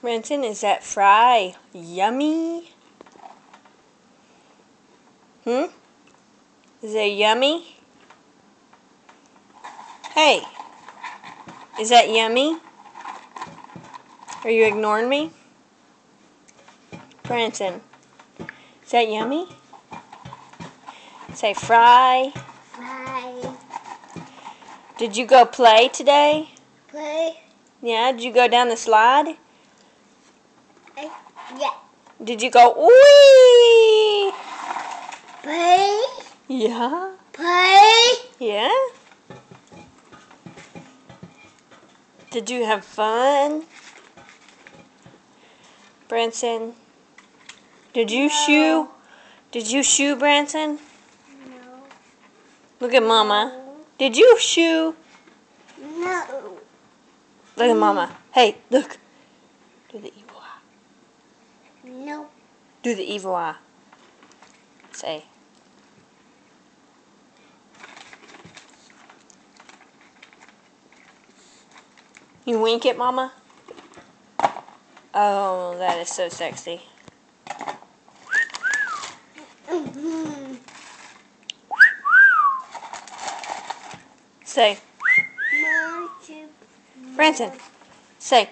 Branson, is that fry yummy? Is it yummy? Hey, is that yummy? Are you ignoring me? Branson, is that yummy? Say fry. Fry. Did you go play today? Play. Yeah, did you go down the slide? Yeah. Did you go wee? Play. Yeah. Play. Yeah? Did you have fun? Branson, did you shoe? Did you shoe, Branson? No. Look at Mama. Did you shoe? No. Look at Mama. Hey, look. Do the evil eye. No. Do the evil eye. Say. You wink at Mama? Oh, that is so sexy. Say. More. Branson, say.